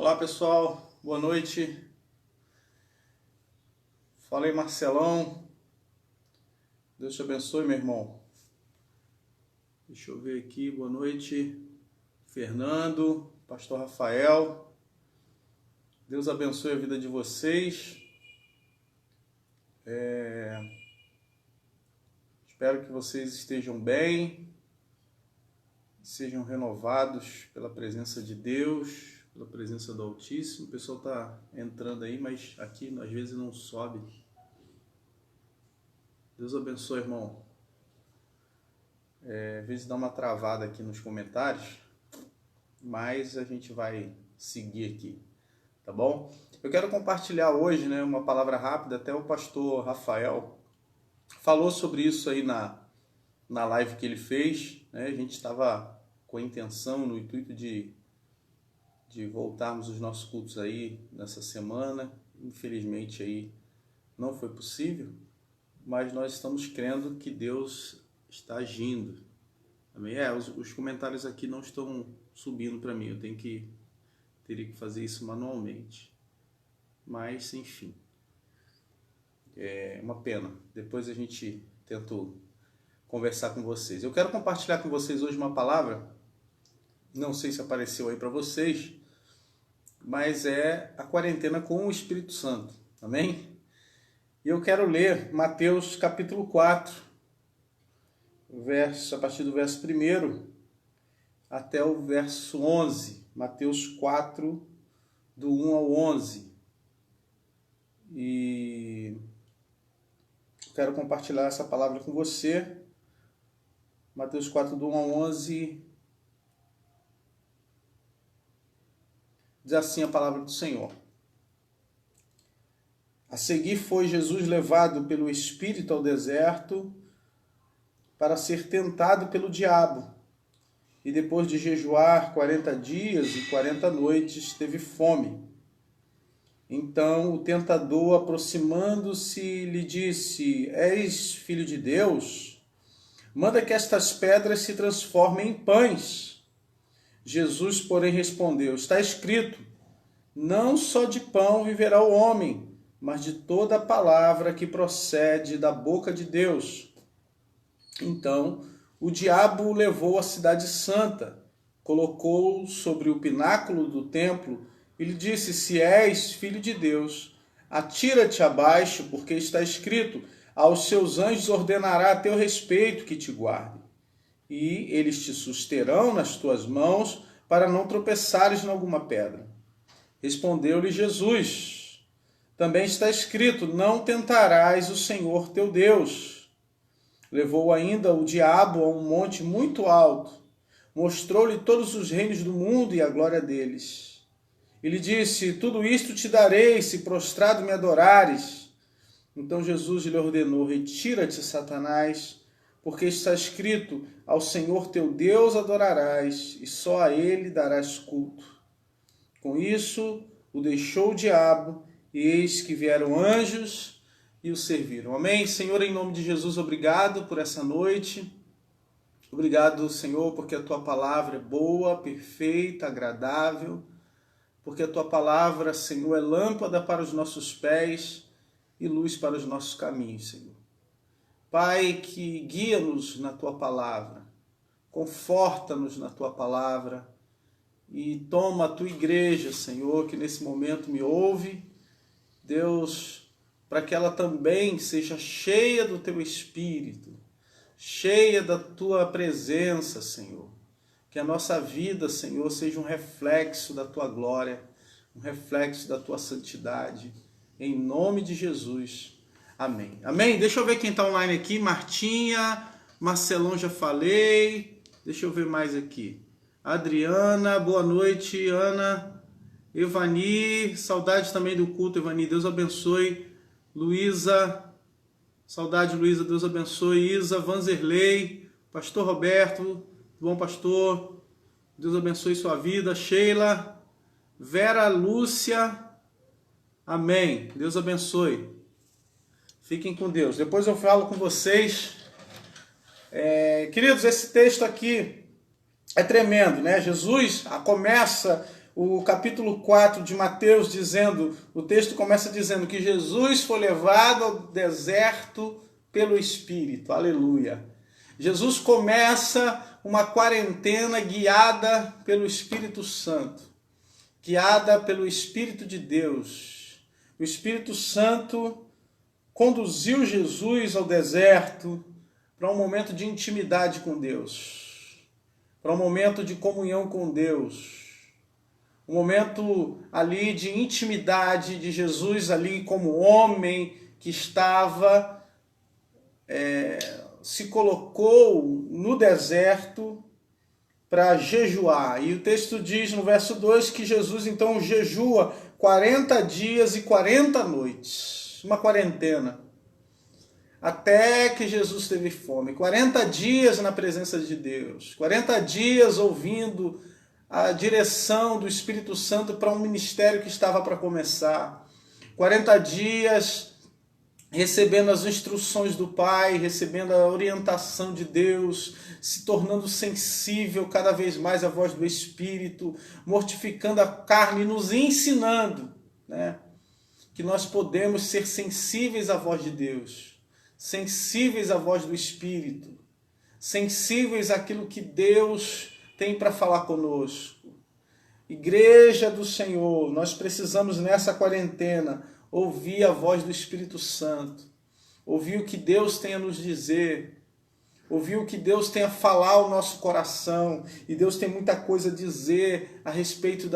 Olá pessoal, boa noite. Fala aí Marcelão, Deus te abençoe meu irmão. Deixa eu ver aqui, boa noite. Fernando, pastor Rafael, Deus abençoe a vida de vocês. Espero que vocês estejam bem, sejam renovados pela presença de Deus, pela presença do Altíssimo. O pessoal está entrando aí, mas aqui às vezes não sobe. Deus abençoe, irmão. Às vezes dá uma travada aqui nos comentários, mas a gente vai seguir aqui, tá bom? Eu quero compartilhar hoje, uma palavra rápida. Até o pastor Rafael falou sobre isso aí na live que ele fez, né? A gente estava com a intenção, no intuito de voltarmos os nossos cultos aí nessa semana. Infelizmente aí não foi possível, mas nós estamos crendo que Deus está agindo. Amém? Os comentários aqui não estão subindo para mim, eu teria que fazer isso manualmente. Mas, enfim, é uma pena. Depois a gente tenta conversar com vocês. Eu quero compartilhar com vocês hoje uma palavra, não sei se apareceu aí para vocês, mas é a quarentena com o Espírito Santo. Amém? E eu quero ler Mateus capítulo 4, a partir do verso 1 até o verso 11. Mateus 4, do 1 ao 11. E quero compartilhar essa palavra com você. Mateus 4, do 1 ao 11. Diz assim a palavra do Senhor. A seguir foi Jesus levado pelo Espírito ao deserto para ser tentado pelo diabo. E depois de jejuar 40 dias e 40 noites, teve fome. Então o tentador, aproximando-se, lhe disse: És filho de Deus? Manda que estas pedras se transformem em pães. Jesus, porém, respondeu: Está escrito, não só de pão viverá o homem, mas de toda a palavra que procede da boca de Deus. Então o diabo o levou à cidade santa, colocou-o sobre o pináculo do templo e lhe disse: Se és filho de Deus, atira-te abaixo, porque está escrito: aos seus anjos ordenará a teu respeito que te guardem, e eles te susterão nas tuas mãos, para não tropeçares em alguma pedra. Respondeu-lhe Jesus: Também está escrito: não tentarás o Senhor teu Deus. Levou ainda o diabo a um monte muito alto, mostrou-lhe todos os reinos do mundo e a glória deles. E lhe disse: tudo isto te darei, se prostrado me adorares. Então Jesus lhe ordenou: retira-te, Satanás, porque está escrito: ao Senhor teu Deus adorarás, e só a ele darás culto. Com isso o deixou o diabo, e eis que vieram anjos e o serviram. Amém? Senhor, em nome de Jesus, obrigado por essa noite. Obrigado, Senhor, porque a tua palavra é boa, perfeita, agradável. Porque a tua palavra, Senhor, é lâmpada para os nossos pés e luz para os nossos caminhos, Senhor. Pai, que guia-nos na tua palavra, conforta-nos na tua palavra e toma a tua igreja, Senhor, que nesse momento me ouve, Deus, para que ela também seja cheia do teu Espírito, cheia da tua presença, Senhor. Que a nossa vida, Senhor, seja um reflexo da tua glória, um reflexo da tua santidade. Em nome de Jesus. Amém. Amém? Deixa eu ver quem está online aqui. Martinha, Marcelão, já falei. Deixa eu ver mais aqui. Adriana, boa noite, Ana. Evani, saudade também do culto, Evani. Deus abençoe. Luísa, saudade, Luísa. Deus abençoe. Isa, Vanzerlei, Pastor Roberto, bom pastor, Deus abençoe sua vida. Sheila, Vera Lúcia, amém, Deus abençoe. Fiquem com Deus, depois eu falo com vocês. Queridos, esse texto aqui é tremendo, né? Jesus começa o capítulo 4 de Mateus, dizendo, o texto começa dizendo que Jesus foi levado ao deserto pelo Espírito. Aleluia. Jesus começa uma quarentena guiada pelo Espírito Santo, guiada pelo Espírito de Deus. O Espírito Santo conduziu Jesus ao deserto para um momento de intimidade com Deus, para um momento de comunhão com Deus, um momento ali de intimidade de Jesus ali como homem que estava, se colocou no deserto para jejuar. E o texto diz no verso 2 que Jesus então jejua 40 dias e 40 noites, uma quarentena, até que Jesus teve fome. 40 dias na presença de Deus, 40 dias ouvindo a direção do Espírito Santo para um ministério que estava para começar. 40 dias recebendo as instruções do Pai, recebendo a orientação de Deus, se tornando sensível cada vez mais à voz do Espírito, mortificando a carne e nos ensinando, né, que nós podemos ser sensíveis à voz de Deus, sensíveis à voz do Espírito, sensíveis àquilo que Deus tem para falar conosco. Igreja do Senhor, nós precisamos nessa quarentena ouvir a voz do Espírito Santo, ouvir o que Deus tem a nos dizer, ouvir o que Deus tem a falar ao nosso coração. E Deus tem muita coisa a dizer a respeito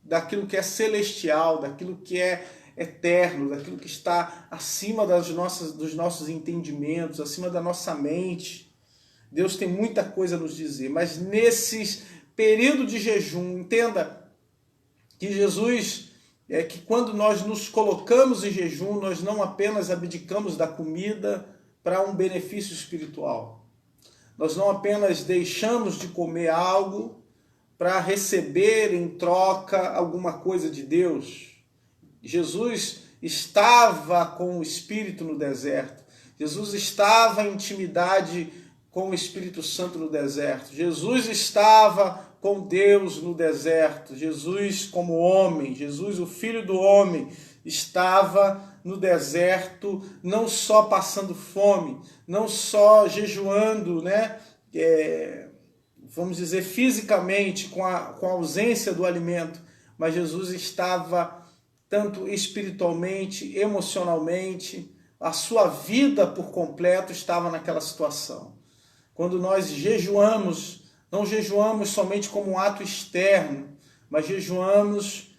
daquilo que é celestial, daquilo que é eterno, daquilo que está acima dos nossos entendimentos, acima da nossa mente. Deus tem muita coisa a nos dizer, mas nesses período de jejum, entenda que Jesus, que quando nós nos colocamos em jejum, nós não apenas abdicamos da comida para um benefício espiritual. Nós não apenas deixamos de comer algo para receber em troca alguma coisa de Deus. Jesus estava com o Espírito no deserto. Jesus estava em intimidade com o Espírito Santo no deserto. Jesus estava com Deus no deserto. Jesus como homem, Jesus o Filho do Homem, estava no deserto, não só passando fome, não só jejuando, né? Vamos dizer, fisicamente, com a ausência do alimento, mas Jesus estava tanto espiritualmente, emocionalmente, a sua vida por completo estava naquela situação. Quando nós jejuamos, não jejuamos somente como um ato externo, mas jejuamos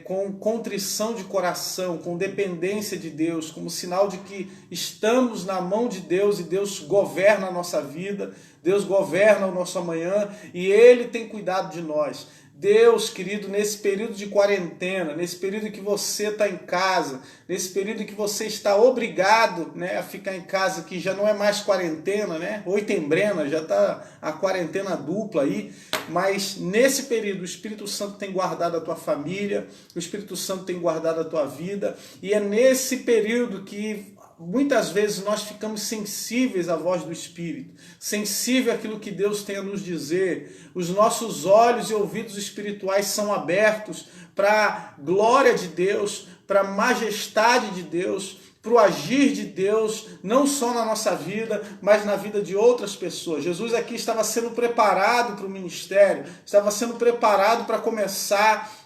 com contrição de coração, com dependência de Deus, como sinal de que estamos na mão de Deus e Deus governa a nossa vida, Deus governa o nosso amanhã e Ele tem cuidado de nós. Deus, querido, nesse período de quarentena, nesse período que você está em casa, nesse período que você está obrigado, né, a ficar em casa, que já não é mais quarentena, né? Oitembrena, já está a quarentena dupla aí, mas nesse período o Espírito Santo tem guardado a tua família, o Espírito Santo tem guardado a tua vida, e é nesse período que muitas vezes nós ficamos sensíveis à voz do Espírito, sensível àquilo que Deus tem a nos dizer. Os nossos olhos e ouvidos espirituais são abertos para a glória de Deus, para a majestade de Deus, para o agir de Deus, não só na nossa vida, mas na vida de outras pessoas. Jesus aqui estava sendo preparado para o ministério, estava sendo preparado para começar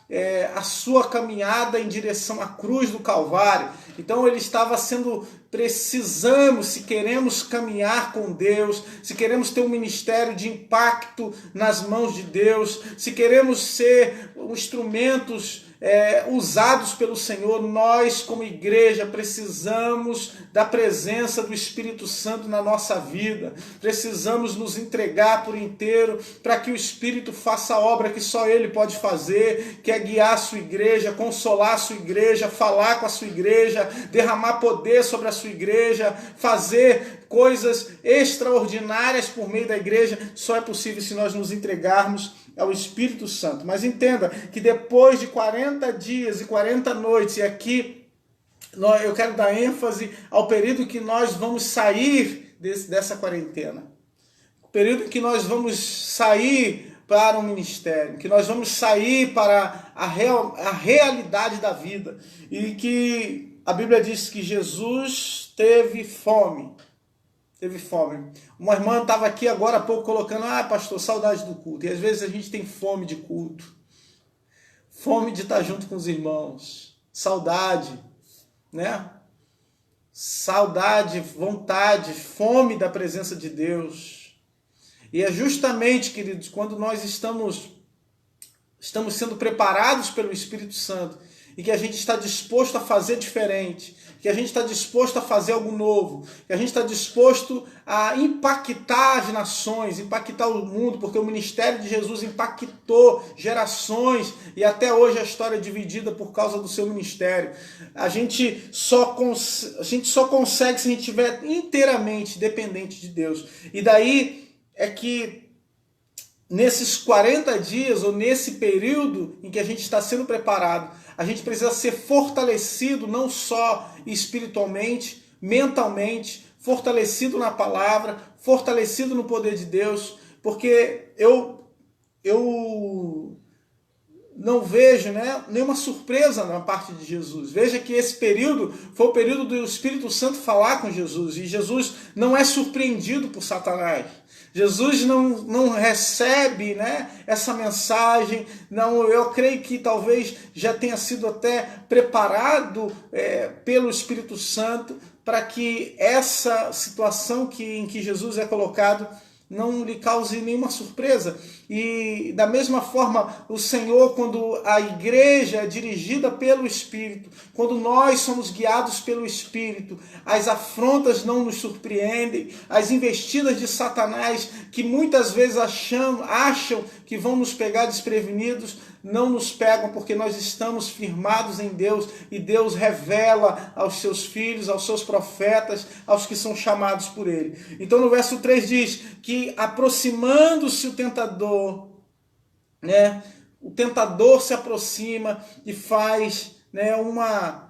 a sua caminhada em direção à cruz do Calvário. Então ele estava precisamos, se queremos caminhar com Deus, se queremos ter um ministério de impacto nas mãos de Deus, se queremos ser instrumentos usados pelo Senhor, nós como igreja precisamos da presença do Espírito Santo na nossa vida, precisamos nos entregar por inteiro para que o Espírito faça a obra que só Ele pode fazer, que é guiar a sua igreja, consolar a sua igreja, falar com a sua igreja, derramar poder sobre a sua igreja, fazer coisas extraordinárias por meio da igreja. Só é possível se nós nos entregarmos ao Espírito Santo. Mas entenda que depois de 40 dias e 40 noites, e aqui eu quero dar ênfase ao período que nós vamos sair dessa quarentena, o período que nós vamos sair para o ministério, que nós vamos sair para a realidade da vida. E que a Bíblia diz que Jesus teve fome. Teve fome. Uma irmã estava aqui agora há pouco colocando, pastor, saudade do culto. E às vezes a gente tem fome de culto. Fome de estar junto com os irmãos. Saudade, né? Saudade, vontade, fome da presença de Deus. E é justamente, queridos, quando nós estamos sendo preparados pelo Espírito Santo e que a gente está disposto a fazer diferente, que a gente está disposto a fazer algo novo, que a gente está disposto a impactar as nações, impactar o mundo, porque o ministério de Jesus impactou gerações e até hoje a história é dividida por causa do seu ministério. A gente só consegue se a gente estiver inteiramente dependente de Deus. E daí é que nesses 40 dias, ou nesse período em que a gente está sendo preparado, a gente precisa ser fortalecido não só espiritualmente, mentalmente, fortalecido na palavra, fortalecido no poder de Deus, porque eu não vejo, né, nenhuma surpresa na parte de Jesus. Veja que esse período foi o período do Espírito Santo falar com Jesus, e Jesus não é surpreendido por Satanás. Jesus não recebe, né, essa mensagem. Não, eu creio que talvez já tenha sido até preparado pelo Espírito Santo para que essa situação em que Jesus é colocado não lhe cause nenhuma surpresa. E da mesma forma, o Senhor, quando a igreja é dirigida pelo Espírito, quando nós somos guiados pelo Espírito, as afrontas não nos surpreendem, as investidas de Satanás, que muitas vezes acham que vão nos pegar desprevenidos, não nos pegam, porque nós estamos firmados em Deus, e Deus revela aos seus filhos, aos seus profetas, aos que são chamados por Ele. Então no verso 3 diz que aproximando-se o tentador, né, o tentador se aproxima e faz, né, uma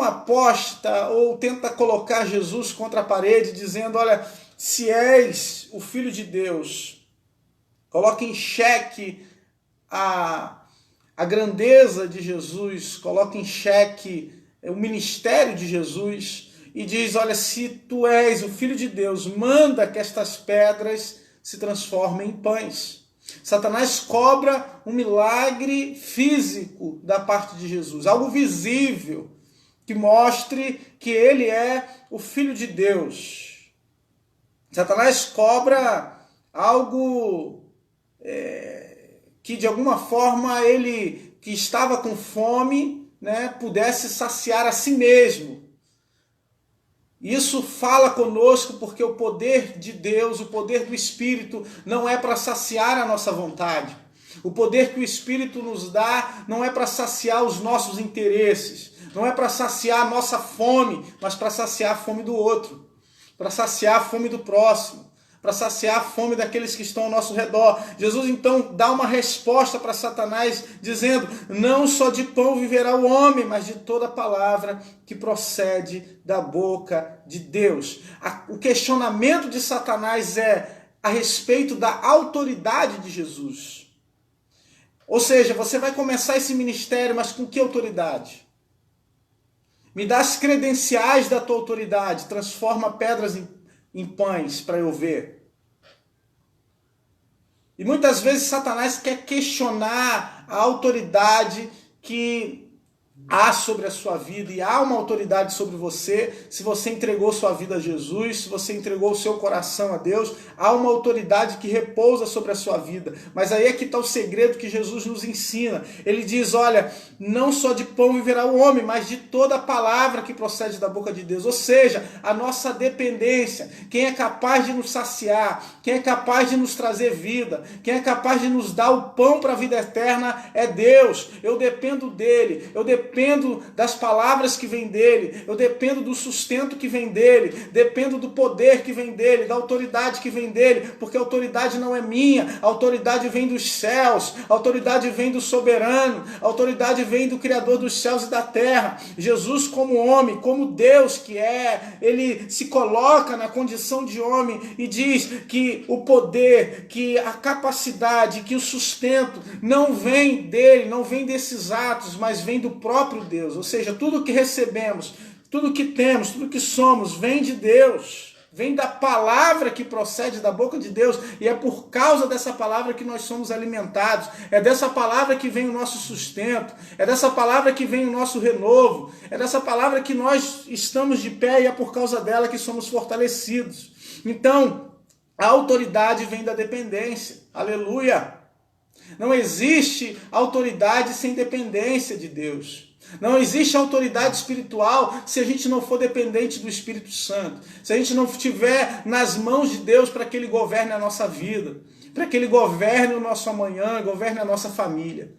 aposta, ou tenta colocar Jesus contra a parede, dizendo, olha, se és o Filho de Deus, coloca em xeque a grandeza de Jesus, coloca em xeque o ministério de Jesus e diz, olha, se tu és o Filho de Deus, manda que estas pedras se transformem em pães. Satanás cobra um milagre físico da parte de Jesus, algo visível, que mostre que ele é o Filho de Deus. Satanás cobra algo que de alguma forma ele, que estava com fome, né, pudesse saciar a si mesmo. Isso fala conosco porque o poder de Deus, o poder do Espírito, não é para saciar a nossa vontade. O poder que o Espírito nos dá não é para saciar os nossos interesses, não é para saciar a nossa fome, mas para saciar a fome do outro, para saciar a fome do próximo, para saciar a fome daqueles que estão ao nosso redor. Jesus então dá uma resposta para Satanás, dizendo, não só de pão viverá o homem, mas de toda palavra que procede da boca de Deus. O questionamento de Satanás é a respeito da autoridade de Jesus. Ou seja, você vai começar esse ministério, mas com que autoridade? Me dá as credenciais da tua autoridade, transforma pedras em pães para eu ver. E muitas vezes Satanás quer questionar a autoridade que há sobre a sua vida, e há uma autoridade sobre você. Se você entregou sua vida a Jesus, se você entregou o seu coração a Deus, há uma autoridade que repousa sobre a sua vida. Mas aí é que está o segredo que Jesus nos ensina. Ele diz, olha, não só de pão viverá o homem, mas de toda a palavra que procede da boca de Deus. Ou seja, a nossa dependência, quem é capaz de nos saciar, quem é capaz de nos trazer vida, quem é capaz de nos dar o pão para a vida eterna é Deus. Eu dependo dele, eu dependo dependo das palavras que vêm dele, eu dependo do sustento que vem dele, dependo do poder que vem dele, da autoridade que vem dele, porque a autoridade não é minha, a autoridade vem dos céus, a autoridade vem do soberano, a autoridade vem do Criador dos céus e da terra. Jesus, como homem, como Deus que é, ele se coloca na condição de homem e diz que o poder, que a capacidade, que o sustento não vem dele, não vem desses atos, mas vem do próprio Deus. Ou seja, tudo que recebemos, tudo que temos, tudo que somos, vem de Deus. Vem da palavra que procede da boca de Deus, e é por causa dessa palavra que nós somos alimentados, é dessa palavra que vem o nosso sustento, é dessa palavra que vem o nosso renovo, é dessa palavra que nós estamos de pé e é por causa dela que somos fortalecidos. Então, a autoridade vem da dependência, aleluia! Não existe autoridade sem dependência de Deus. Não existe autoridade espiritual se a gente não for dependente do Espírito Santo. Se a gente não estiver nas mãos de Deus para que Ele governe a nossa vida, para que Ele governe o nosso amanhã, governe a nossa família.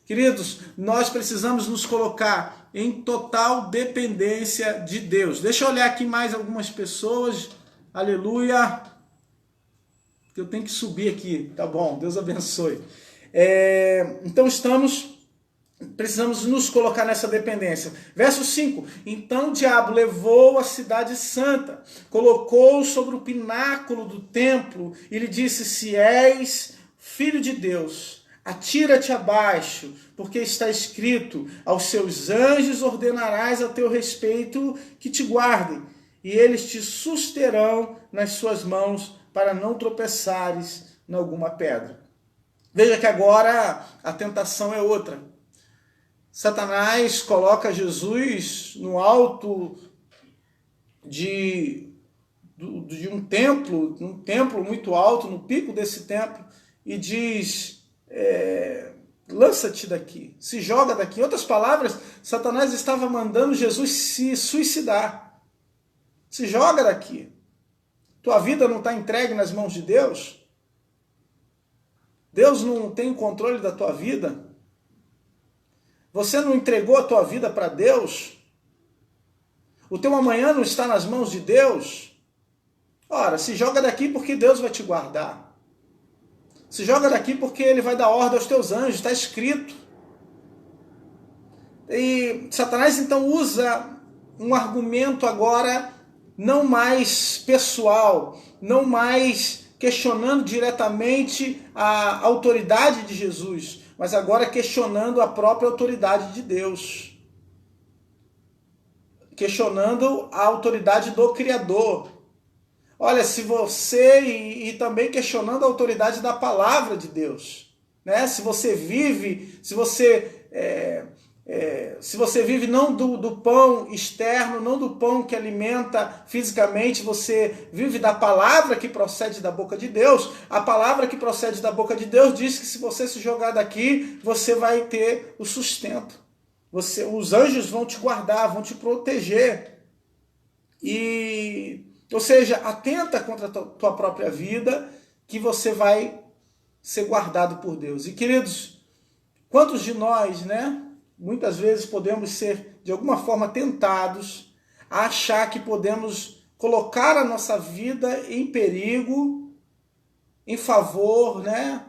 Queridos, nós precisamos nos colocar em total dependência de Deus. Deixa eu olhar aqui mais algumas pessoas. Aleluia. Eu tenho que subir aqui. Tá bom, Deus abençoe. Então precisamos nos colocar nessa dependência. Verso 5. Então o diabo levou a cidade santa, colocou-o sobre o pináculo do templo e lhe disse: se és filho de Deus, atira-te abaixo, porque está escrito: aos seus anjos ordenarás a teu respeito que te guardem, e eles te susterão nas suas mãos, para não tropeçares em alguma pedra. Veja que agora a tentação é outra. Satanás coloca Jesus no alto de um templo muito alto, no pico desse templo, e diz: lança-te daqui, se joga daqui. Em outras palavras, Satanás estava mandando Jesus se suicidar. Se joga daqui. Tua vida não está entregue nas mãos de Deus? Deus não tem o controle da tua vida? Você não entregou a tua vida para Deus? O teu amanhã não está nas mãos de Deus? Ora, se joga daqui porque Deus vai te guardar. Se joga daqui porque Ele vai dar ordem aos teus anjos, está escrito. E Satanás então usa um argumento agora não mais pessoal, não mais questionando diretamente a autoridade de Jesus, mas agora questionando a própria autoridade de Deus. Questionando a autoridade do Criador. Olha, se você, e também questionando a autoridade da palavra de Deus, né? Se você vive, se você vive não do pão externo, não do pão que alimenta fisicamente, você vive da palavra que procede da boca de Deus. A palavra que procede da boca de Deus diz que se você se jogar daqui, você vai ter o sustento. Os anjos vão te guardar, vão te proteger. Ou seja, atenta contra a tua própria vida, que você vai ser guardado por Deus. E queridos, quantos de nós, né? Muitas vezes podemos ser, de alguma forma, tentados a achar que podemos colocar a nossa vida em perigo, em favor, né,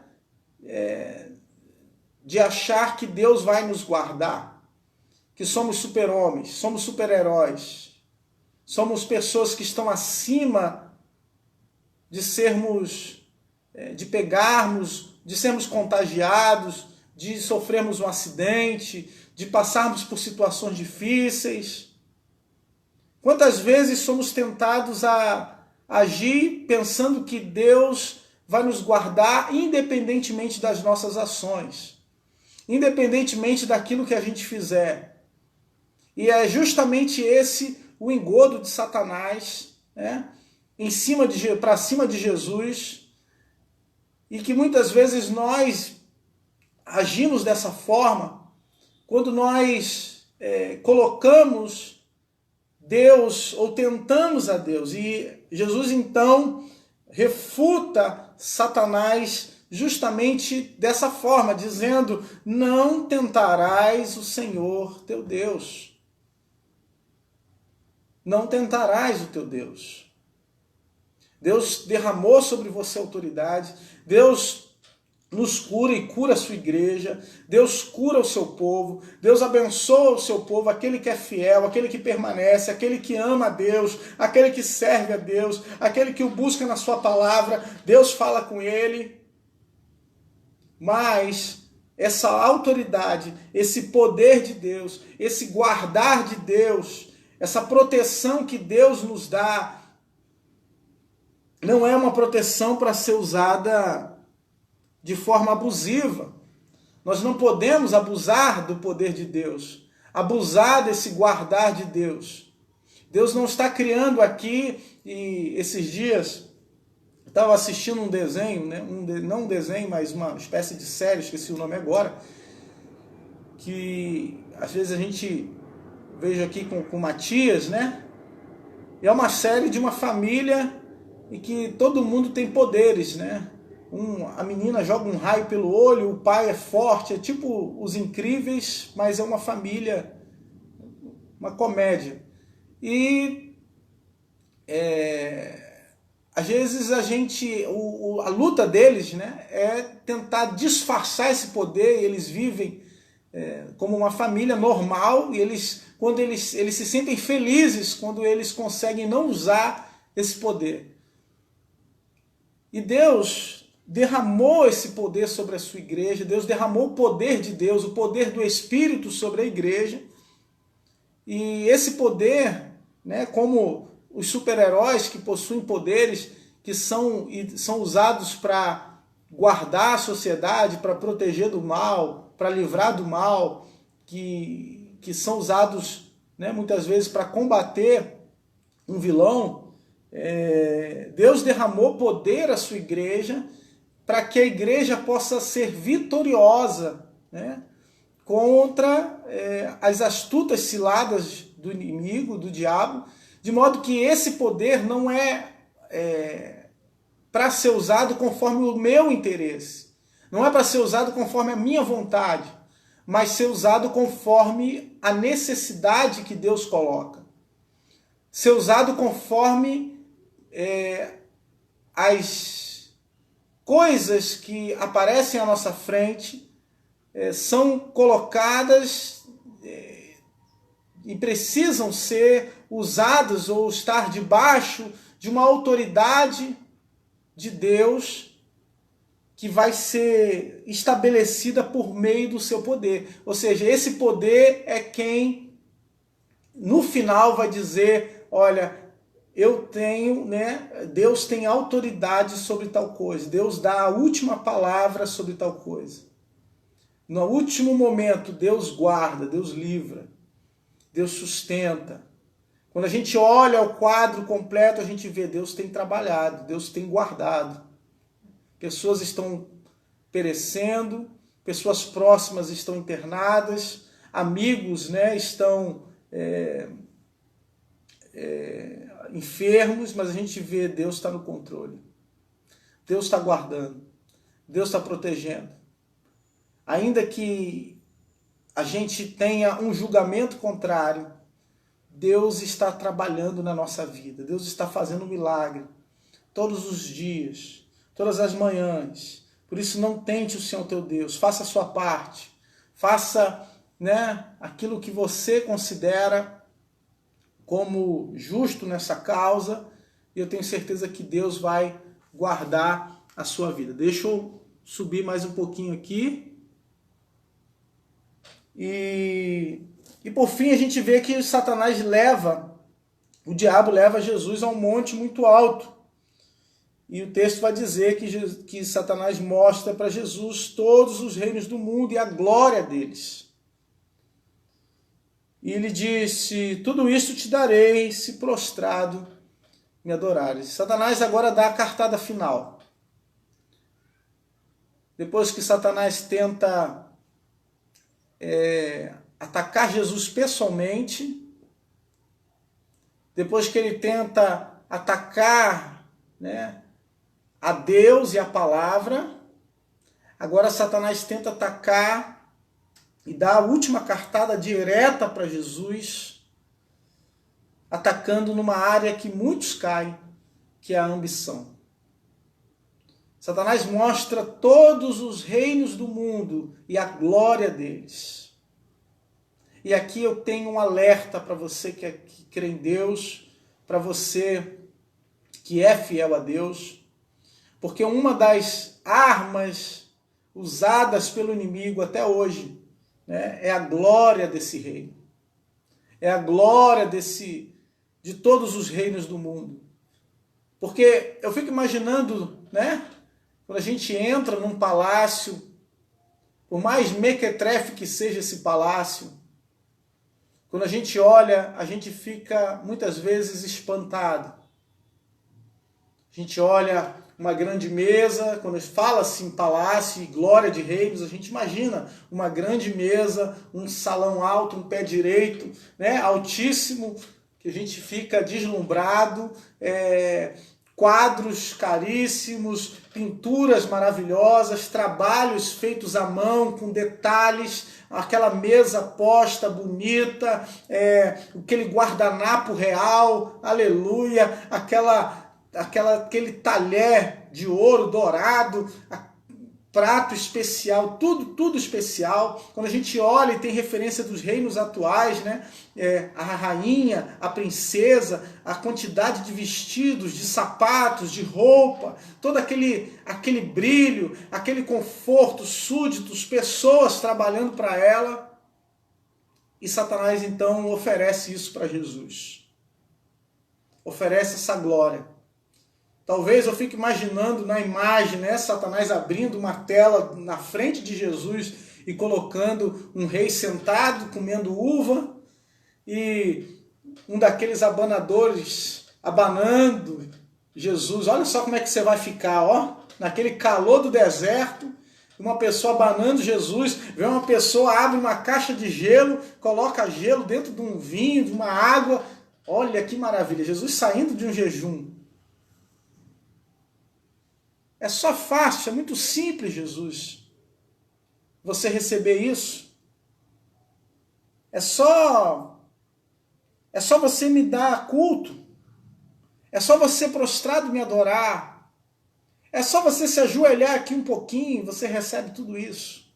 de achar que Deus vai nos guardar, que somos super-homens, somos super-heróis, somos pessoas que estão acima de sermos, de pegarmos, de sermos contagiados, de sofrermos um acidente, de passarmos por situações difíceis. Quantas vezes somos tentados a agir pensando que Deus vai nos guardar independentemente das nossas ações, independentemente daquilo que a gente fizer. E é justamente esse o engodo de Satanás, né? Para cima de Jesus, e que muitas vezes nós agimos dessa forma quando nós colocamos Deus ou tentamos a Deus. E Jesus então refuta Satanás justamente dessa forma, dizendo: não tentarás o Senhor teu Deus. Não tentarás o teu Deus. Deus derramou sobre você autoridade, Deus nos cura e cura a sua igreja, Deus cura o seu povo, Deus abençoa o seu povo, aquele que é fiel, aquele que permanece, aquele que ama a Deus, aquele que serve a Deus, aquele que o busca na sua palavra, Deus fala com ele. Mas essa autoridade, esse poder de Deus, esse guardar de Deus, essa proteção que Deus nos dá, não é uma proteção para ser usada de forma abusiva. Nós não podemos abusar do poder de Deus, abusar desse guardar de Deus. Deus não está criando aqui, e esses dias eu estava assistindo um desenho, né? Não um desenho, mas uma espécie de série, esqueci o nome agora, que às vezes a gente vejo aqui com o Matias, né? E é uma série de uma família em que todo mundo tem poderes, né? A menina joga um raio pelo olho, o pai é forte, é tipo Os Incríveis, mas é uma família, uma comédia. E às vezes a luta deles, né, é tentar disfarçar esse poder, e eles vivem como uma família normal, e quando eles se sentem felizes quando eles conseguem não usar esse poder. E Deus derramou esse poder sobre a sua igreja, Deus derramou o poder de Deus, o poder do Espírito sobre a igreja, e esse poder, né, como os super-heróis que possuem poderes que são usados para guardar a sociedade, para proteger do mal, para livrar do mal, que são usados, né, muitas vezes para combater um vilão, Deus derramou poder à sua igreja para que a igreja possa ser vitoriosa, né, contra as astutas ciladas do inimigo, do diabo, de modo que esse poder não é para ser usado conforme o meu interesse, não é para ser usado conforme a minha vontade, mas ser usado conforme a necessidade que Deus coloca, ser usado conforme as coisas que aparecem à nossa frente são colocadas e precisam ser usadas ou estar debaixo de uma autoridade de Deus que vai ser estabelecida por meio do seu poder. Ou seja, esse poder é quem no final vai dizer: olha, eu tenho, né? Deus tem autoridade sobre tal coisa. Deus dá a última palavra sobre tal coisa. No último momento, Deus guarda, Deus livra, Deus sustenta. Quando a gente olha o quadro completo, a gente vê: Deus tem trabalhado, Deus tem guardado. Pessoas estão perecendo, pessoas próximas estão internadas, amigos, né, estão enfermos, mas a gente vê: Deus está no controle. Deus está guardando, Deus está protegendo. Ainda que a gente tenha um julgamento contrário, Deus está trabalhando na nossa vida. Deus está fazendo um milagre todos os dias, todas as manhãs. Por isso, não tente o Senhor teu Deus. Faça a sua parte. Faça, né, aquilo que você considera como justo nessa causa. E eu tenho certeza que Deus vai guardar a sua vida. Deixa eu subir mais um pouquinho aqui. E por fim a gente vê que Satanás o diabo leva Jesus a um monte muito alto. E o texto vai dizer que Satanás mostra para Jesus todos os reinos do mundo e a glória deles. E ele disse: tudo isso te darei se prostrado me adorares. Satanás agora dá a cartada final. Depois que Satanás tenta atacar Jesus pessoalmente, depois que ele tenta atacar, né, a Deus e a palavra, Agora Satanás tenta atacar e dar a última cartada direta para Jesus, atacando numa área que muitos caem, que é a ambição. Satanás mostra todos os reinos do mundo e a glória deles. E aqui eu tenho um alerta para você que crê em Deus, para você que é fiel a Deus, porque uma das armas usadas pelo inimigo até hoje, né, é a glória desse reino. É a glória de todos os reinos do mundo. Porque eu fico imaginando, né, quando a gente entra num palácio, por mais mequetrefe que seja esse palácio, quando a gente olha, a gente fica muitas vezes espantado. A gente olha uma grande mesa, quando fala-se em palácio e glória de reinos, a gente imagina uma grande mesa, um salão alto, um pé direito, né, altíssimo, que a gente fica deslumbrado, quadros caríssimos, pinturas maravilhosas, trabalhos feitos à mão, com detalhes, aquela mesa posta, bonita, aquele guardanapo real, aleluia, aquele talher de ouro dourado, prato especial, tudo especial. Quando a gente olha e tem referência dos reinos atuais, né? A rainha, a princesa, a quantidade de vestidos, de sapatos, de roupa, todo aquele brilho, aquele conforto, súditos, pessoas trabalhando para ela. E Satanás então oferece isso para Jesus. Oferece essa glória. Talvez eu fique imaginando na imagem, né, Satanás abrindo uma tela na frente de Jesus e colocando um rei sentado, comendo uva, e um daqueles abanadores abanando Jesus. Olha só como é que você vai ficar, ó, naquele calor do deserto, uma pessoa abanando Jesus, vê uma pessoa, abre uma caixa de gelo, coloca gelo dentro de um vinho, de uma água. Olha que maravilha, Jesus saindo de um jejum. É só fácil, é muito simples, Jesus, você receber isso. É só você me dar culto. É só você prostrado me adorar. É só você se ajoelhar aqui um pouquinho, você recebe tudo isso.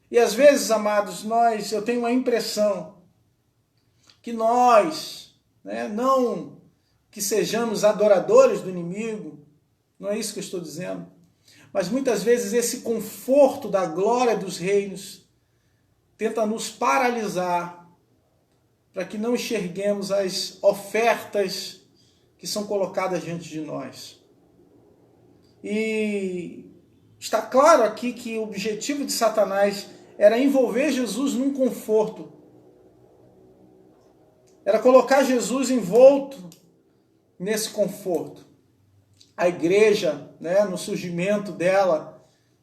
E às vezes, amados, eu tenho a impressão que nós, né, não que sejamos adoradores do inimigo, não é isso que eu estou dizendo. Mas muitas vezes esse conforto da glória dos reinos tenta nos paralisar para que não enxerguemos as ofertas que são colocadas diante de nós. E está claro aqui que o objetivo de Satanás era envolver Jesus num conforto. Era colocar Jesus envolto nesse conforto. A igreja, né, no surgimento dela,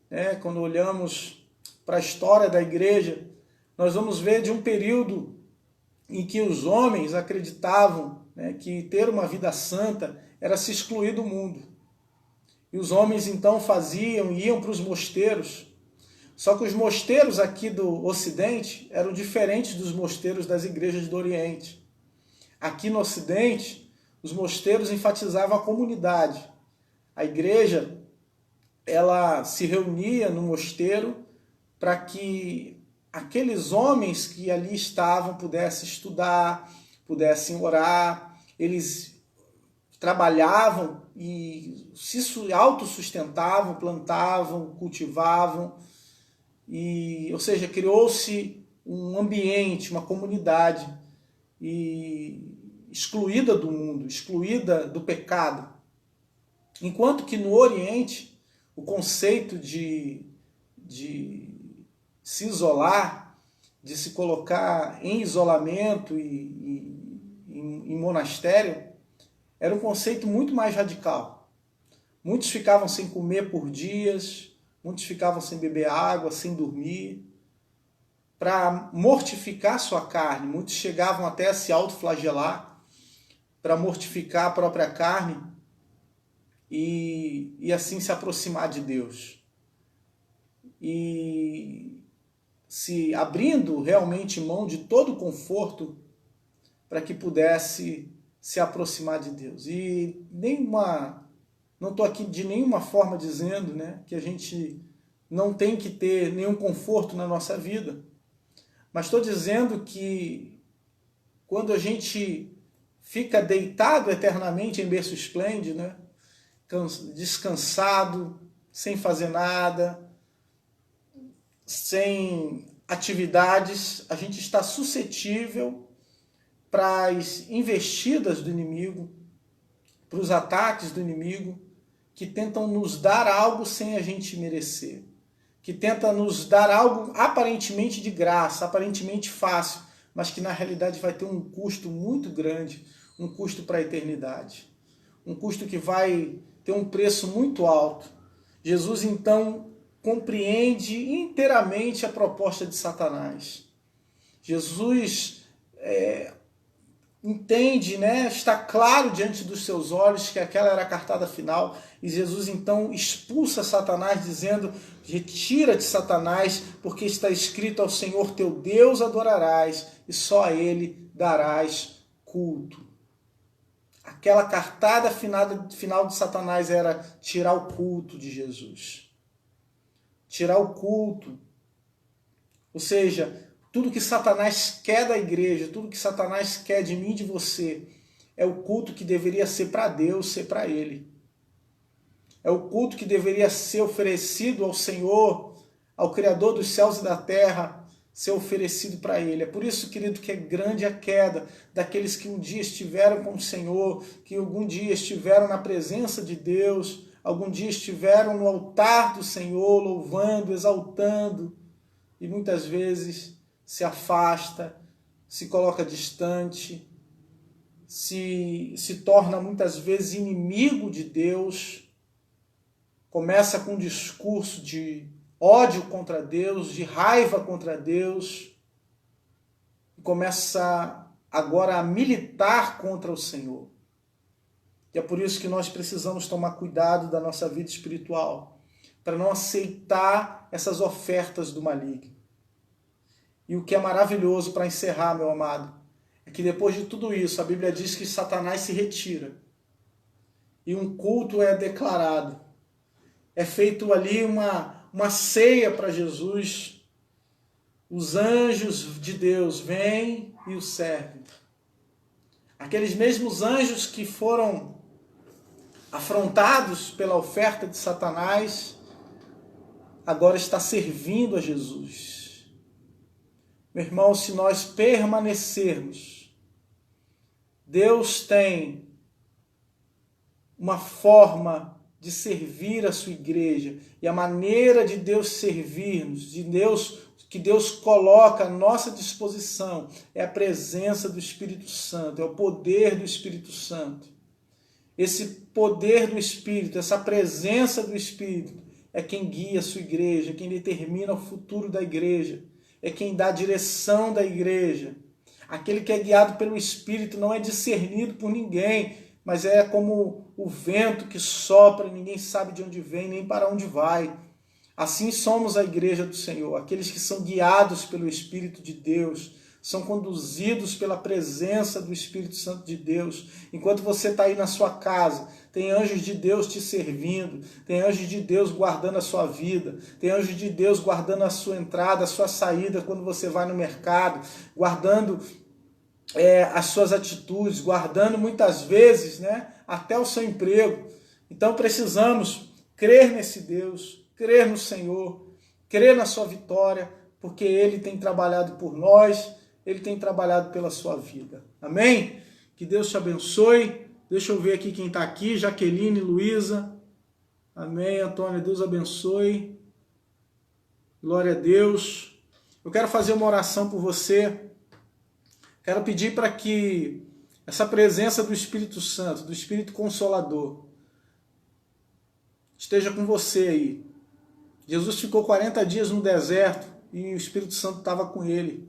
né, quando olhamos para a história da igreja, nós vamos ver de um período em que os homens acreditavam, né, que ter uma vida santa era se excluir do mundo. E os homens então iam para os mosteiros. Só que os mosteiros aqui do Ocidente eram diferentes dos mosteiros das igrejas do Oriente. Aqui no Ocidente, os mosteiros enfatizavam a comunidade. A igreja, ela se reunia no mosteiro para que aqueles homens que ali estavam pudessem estudar, pudessem orar. Eles trabalhavam e se autossustentavam, plantavam, cultivavam. Ou seja, criou-se um ambiente, uma comunidade excluída do mundo, excluída do pecado. Enquanto que no Oriente, o conceito de se isolar, de se colocar em isolamento e em monastério, era um conceito muito mais radical. Muitos ficavam sem comer por dias, muitos ficavam sem beber água, sem dormir, para mortificar sua carne. Muitos chegavam até a se autoflagelar para mortificar a própria carne e assim se aproximar de Deus. e se abrindo realmente mão de todo o conforto para que pudesse se aproximar de Deus. E não estou aqui de nenhuma forma dizendo, né, que a gente não tem que ter nenhum conforto na nossa vida, mas estou dizendo que quando a gente fica deitado eternamente em berço esplêndido, né, descansado, sem fazer nada, sem atividades, a gente está suscetível para as investidas do inimigo, para os ataques do inimigo, que tentam nos dar algo sem a gente merecer, que tenta nos dar algo aparentemente de graça, aparentemente fácil, mas que na realidade vai ter um custo muito grande, um custo para a eternidade, um custo que vai ter um preço muito alto. Jesus então compreende inteiramente a proposta de Satanás. Jesus entende, né, está claro diante dos seus olhos que aquela era a cartada final, e Jesus então expulsa Satanás dizendo: retira-te, Satanás, porque está escrito: ao Senhor teu Deus adorarás e só a ele darás culto. Aquela cartada final de Satanás era tirar o culto de Jesus. Tirar o culto. Ou seja, tudo que Satanás quer da igreja, tudo que Satanás quer de mim e de você, é o culto que deveria ser para Deus, ser para Ele. É o culto que deveria ser oferecido ao Senhor, ao Criador dos céus e da terra, ser oferecido para Ele. É por isso, querido, que é grande a queda daqueles que um dia estiveram com o Senhor, que algum dia estiveram na presença de Deus, algum dia estiveram no altar do Senhor, louvando, exaltando, e muitas vezes se afasta, se coloca distante, se torna muitas vezes inimigo de Deus, começa com um discurso de ódio contra Deus, de raiva contra Deus, e começa agora a militar contra o Senhor. E é por isso que nós precisamos tomar cuidado da nossa vida espiritual, para não aceitar essas ofertas do maligno. E o que é maravilhoso para encerrar, meu amado, é que depois de tudo isso, a Bíblia diz que Satanás se retira. E um culto é declarado. É feito ali uma ceia para Jesus. Os anjos de Deus vêm e o servem. Aqueles mesmos anjos que foram afrontados pela oferta de Satanás, agora está servindo a Jesus. Meu irmão, se nós permanecermos, Deus tem uma forma de servir a sua igreja, e a maneira de Deus servir-nos, que Deus coloca à nossa disposição, é a presença do Espírito Santo, é o poder do Espírito Santo. Esse poder do Espírito, essa presença do Espírito, é quem guia a sua igreja, é quem determina o futuro da igreja, é quem dá a direção da igreja. Aquele que é guiado pelo Espírito não é discernido por ninguém, mas é como o vento que sopra e ninguém sabe de onde vem nem para onde vai. Assim somos a igreja do Senhor, aqueles que são guiados pelo Espírito de Deus, são conduzidos pela presença do Espírito Santo de Deus. Enquanto você está aí na sua casa, tem anjos de Deus te servindo, tem anjos de Deus guardando a sua vida, tem anjos de Deus guardando a sua entrada, a sua saída quando você vai no mercado, guardando as suas atitudes, guardando muitas vezes, né, até o seu emprego. Então precisamos crer nesse Deus, crer no Senhor, crer na sua vitória, porque Ele tem trabalhado por nós, Ele tem trabalhado pela sua vida. Amém? Que Deus te abençoe. Deixa eu ver aqui quem está aqui. Jaqueline, Luísa. Amém, Antônia. Deus abençoe. Glória a Deus. Eu quero fazer uma oração por você. Quero pedir para que essa presença do Espírito Santo, do Espírito Consolador, esteja com você aí. Jesus ficou 40 dias no deserto e o Espírito Santo estava com ele.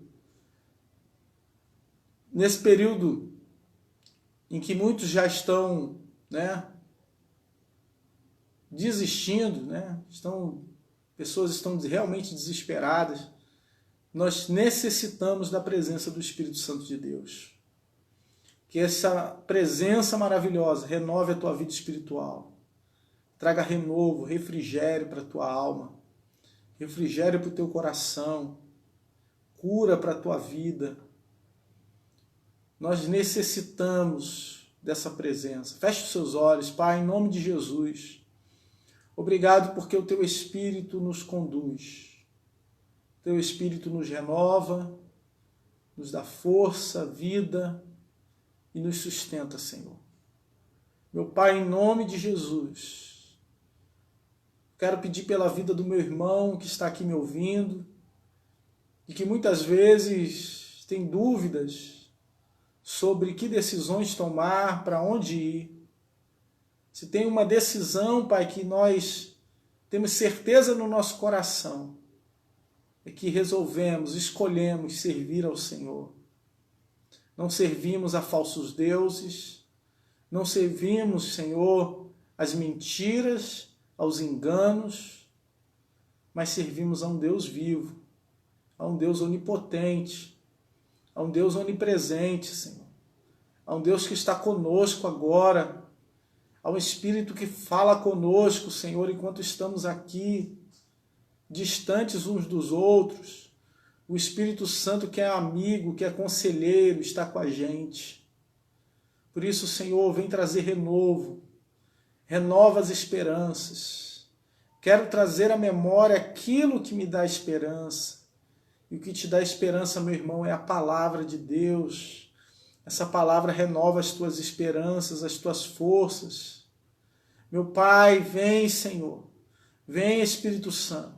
Nesse período em que muitos já estão, né, desistindo, né, estão pessoas estão realmente desesperadas. Nós necessitamos da presença do Espírito Santo de Deus. Que essa presença maravilhosa renove a tua vida espiritual. Traga renovo, refrigério para a tua alma, refrigério para o teu coração, cura para a tua vida. Nós necessitamos dessa presença. Feche os seus olhos, Pai, em nome de Jesus. Obrigado porque o teu Espírito nos conduz. O teu Espírito nos renova, nos dá força, vida e nos sustenta, Senhor. Meu Pai, em nome de Jesus, quero pedir pela vida do meu irmão que está aqui me ouvindo e que muitas vezes tem dúvidas sobre que decisões tomar, para onde ir. Se tem uma decisão, Pai, que nós temos certeza no nosso coração, é que resolvemos, escolhemos servir ao Senhor. Não servimos a falsos deuses, não servimos, Senhor, às mentiras, aos enganos, mas servimos a um Deus vivo, a um Deus onipotente, a um Deus onipresente, Senhor, a um Deus que está conosco agora, a um Espírito que fala conosco, Senhor, enquanto estamos aqui, distantes uns dos outros. O Espírito Santo que é amigo, que é conselheiro, está com a gente. Por isso, Senhor, vem trazer renovo, renova as esperanças. Quero trazer à memória aquilo que me dá esperança. E o que te dá esperança, meu irmão, é a palavra de Deus. Essa palavra renova as tuas esperanças, as tuas forças. Meu Pai, vem, Senhor. Vem, Espírito Santo,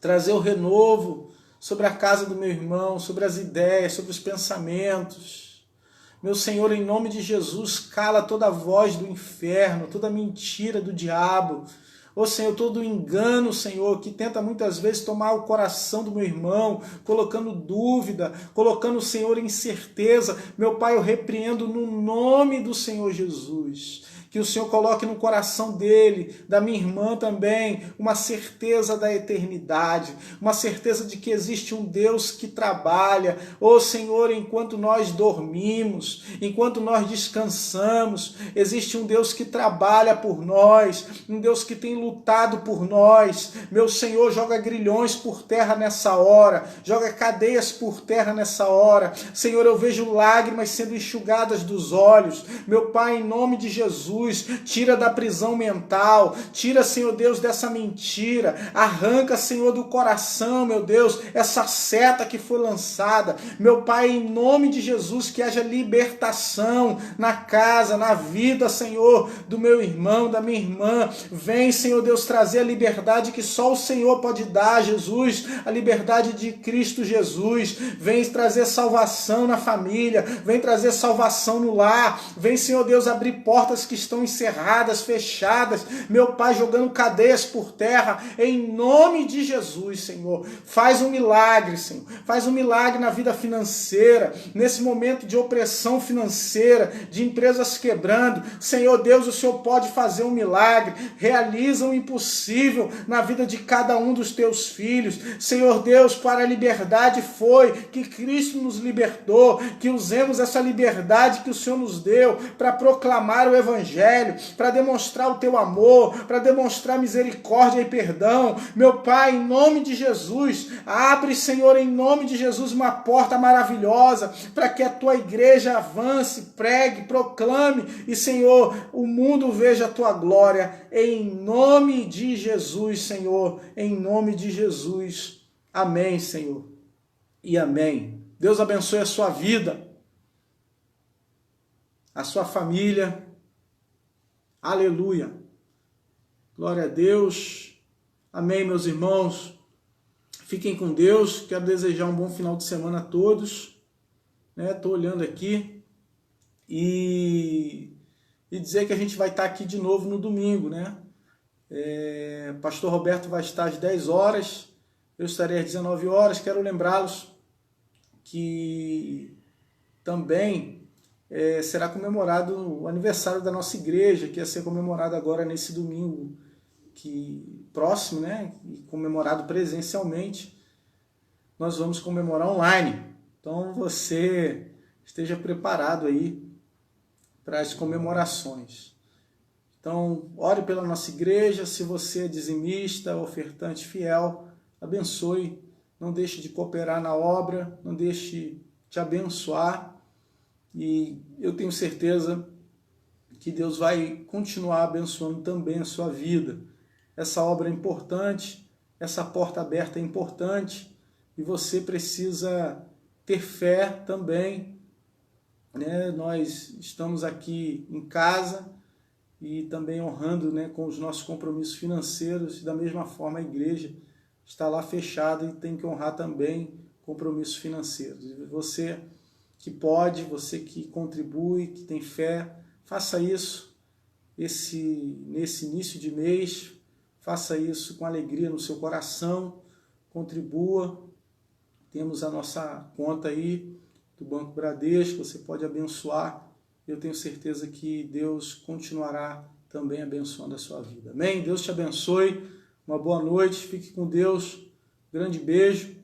trazer o renovo sobre a casa do meu irmão, sobre as ideias, sobre os pensamentos. Meu Senhor, em nome de Jesus, cala toda a voz do inferno, toda a mentira do diabo. Ô Senhor, todo engano, Senhor, que tenta muitas vezes tomar o coração do meu irmão, colocando dúvida, colocando o Senhor em incerteza. Meu Pai, eu repreendo no nome do Senhor Jesus. Que o Senhor coloque no coração dele, da minha irmã também, uma certeza da eternidade, uma certeza de que existe um Deus que trabalha. Ô Senhor, enquanto nós dormimos, enquanto nós descansamos, existe um Deus que trabalha por nós, um Deus que tem lutado por nós. Meu Senhor, joga grilhões por terra nessa hora, joga cadeias por terra nessa hora. Senhor, eu vejo lágrimas sendo enxugadas dos olhos. Meu Pai, em nome de Jesus, tira da prisão mental, tira, Senhor Deus, dessa mentira, arranca, Senhor, do coração, meu Deus, essa seta que foi lançada. Meu Pai, em nome de Jesus, que haja libertação na casa, na vida, Senhor, do meu irmão, da minha irmã. Vem, Senhor Deus, trazer a liberdade que só o Senhor pode dar, Jesus, a liberdade de Cristo Jesus. Vem trazer salvação na família, vem trazer salvação no lar, vem, Senhor Deus, abrir portas que estão encerradas, fechadas, meu Pai, jogando cadeias por terra, em nome de Jesus, Senhor. Faz um milagre, Senhor, faz um milagre na vida financeira, nesse momento de opressão financeira, de empresas quebrando. Senhor Deus, o Senhor pode fazer um milagre, realiza o impossível na vida de cada um dos teus filhos. Senhor Deus, para a liberdade foi que Cristo nos libertou, que usemos essa liberdade que o Senhor nos deu para proclamar o Evangelho, para demonstrar o teu amor, para demonstrar misericórdia e perdão. Meu Pai, em nome de Jesus, abre, Senhor, em nome de Jesus, uma porta maravilhosa para que a tua igreja avance, pregue, proclame e, Senhor, o mundo veja a tua glória. Em nome de Jesus, Senhor, em nome de Jesus. Amém, Senhor. E amém. Deus abençoe a sua vida, a sua família. Aleluia. Glória a Deus. Amém, meus irmãos. Fiquem com Deus. Quero desejar um bom final de semana a todos. Estou olhando aqui e dizer que a gente vai estar aqui de novo no domingo, né? Pastor Roberto vai estar às 10 horas, eu estarei às 19 horas. Quero lembrá-los que também será comemorado o aniversário da nossa igreja, que ia ser comemorado agora nesse domingo próximo, né? E comemorado presencialmente, nós vamos comemorar online. Então você esteja preparado aí para as comemorações. Então, ore pela nossa igreja. Se você é dizimista, ofertante fiel, abençoe. Não deixe de cooperar na obra, não deixe de abençoar. E eu tenho certeza que Deus vai continuar abençoando também a sua vida. Essa obra é importante, essa porta aberta é importante, e você precisa ter fé também, né? Nós estamos aqui em casa e também honrando, né, com os nossos compromissos financeiros, e da mesma forma a igreja está lá fechada e tem que honrar também compromissos financeiros. E você que pode, você que contribui, que tem fé, faça isso nesse início de mês, faça isso com alegria no seu coração, contribua. Temos a nossa conta aí do Banco Bradesco, você pode abençoar. Eu tenho certeza que Deus continuará também abençoando a sua vida. Amém? Deus te abençoe, uma boa noite, fique com Deus, grande beijo.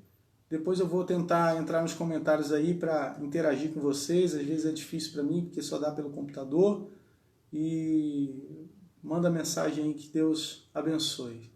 Depois eu vou tentar entrar nos comentários aí para interagir com vocês. Às vezes é difícil para mim, porque só dá pelo computador. E manda mensagem aí, que Deus abençoe.